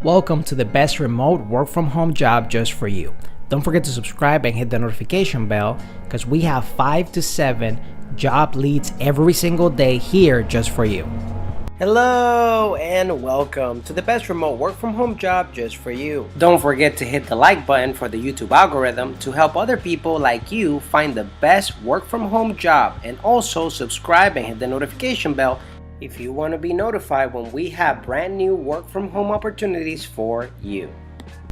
Welcome to the best remote work from home job just for you. Don't forget to subscribe and hit the notification bell because we have 5 to 7 job leads every single day here just for you. Hello and welcome to the best remote work from home job just for you. Don't forget to hit the like button for the YouTube algorithm to help other people like you find the best work from home job, and also subscribe and hit the notification bell if you want to be notified when we have brand new work from home opportunities for you.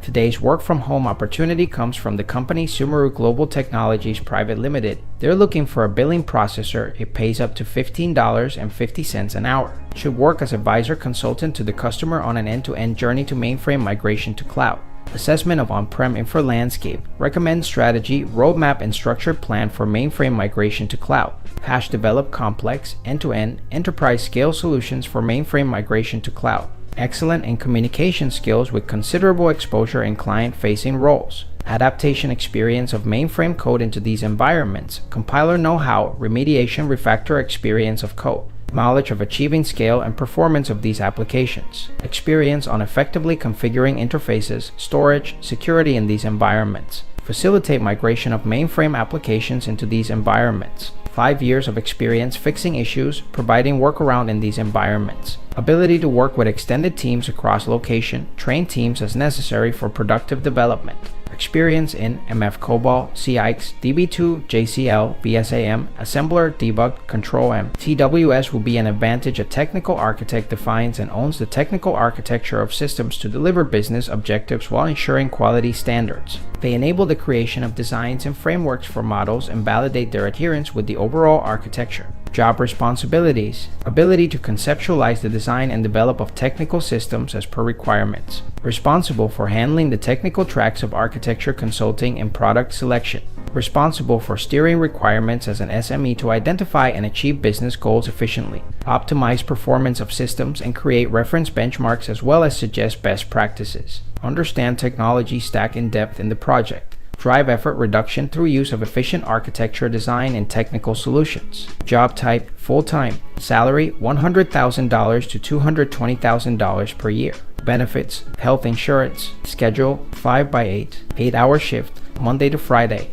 Today's work from home opportunity comes from the company Sumeru Global Technologies Private Limited. They're looking for a billing processor. It pays up to $15.50 an hour. Should work as advisor consultant to the customer on an end-to-end journey to mainframe migration to cloud. Assessment of on-prem infra landscape. Recommend strategy, roadmap, and structured plan for mainframe migration to cloud. Hash develop complex, end-to-end, enterprise scale solutions for mainframe migration to cloud. Excellent in communication skills with considerable exposure in client-facing roles. Adaptation experience of mainframe code into these environments. Compiler know-how, remediation, refactor experience of code. Knowledge of achieving scale and performance of these applications. Experience on effectively configuring interfaces, storage, security in these environments. Facilitate migration of mainframe applications into these environments. 5 years of experience fixing issues, providing workaround in these environments. Ability to work with extended teams across location, train teams as necessary for productive development. Experience in MF COBOL, CX, DB2, JCL, BSAM, Assembler, Debug, Control-M. TWS will be an advantage. A technical architect defines and owns the technical architecture of systems to deliver business objectives while ensuring quality standards. They enable the creation of designs and frameworks for models and validate their adherence with the overall architecture. Job responsibilities. Ability to conceptualize the design and develop of technical systems as per requirements. Responsible for handling the technical tracks of architecture consulting and product selection. Responsible for steering requirements as an SME to identify and achieve business goals efficiently. Optimize performance of systems and create reference benchmarks as well as suggest best practices. Understand technology stack in depth in the project. Drive effort reduction through use of efficient architecture design and technical solutions. Job type, full-time. Salary, $100,000 to $220,000 per year. Benefits, health insurance. Schedule, 5x8, 8-hour shift, Monday to Friday.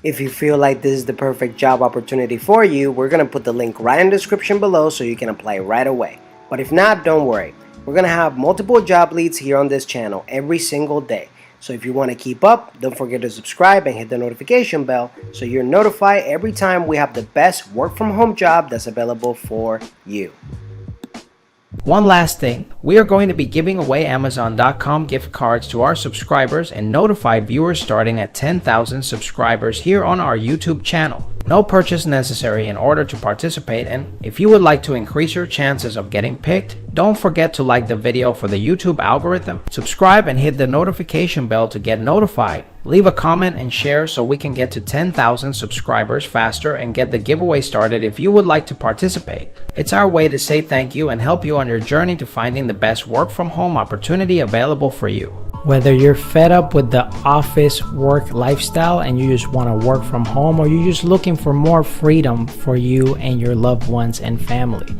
If you feel like this is the perfect job opportunity for you, we're going to put the link right in the description below so you can apply right away. But if not, don't worry. We're going to have multiple job leads here on this channel every single day. So if you want to keep up, don't forget to subscribe and hit the notification bell so you're notified every time we have the best work from home job that's available for you. One last thing, we are going to be giving away Amazon.com gift cards to our subscribers and notified viewers starting at 10,000 subscribers here on our YouTube channel. No purchase necessary in order to participate, and if you would like to increase your chances of getting picked, don't forget to like the video for the YouTube algorithm, subscribe and hit the notification bell to get notified. Leave a comment and share so we can get to 10,000 subscribers faster and get the giveaway started if you would like to participate. It's our way to say thank you and help you on your journey to finding the best work from home opportunity available for you. Whether you're fed up with the office work lifestyle and you just want to work from home, or you're just looking for more freedom for you and your loved ones and family,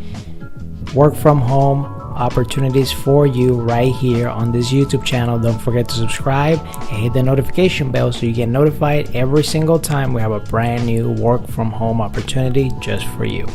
work from home opportunities for you right here on this YouTube channel. Don't forget to subscribe and hit the notification bell so you get notified every single time we have a brand new work from home opportunity just for you.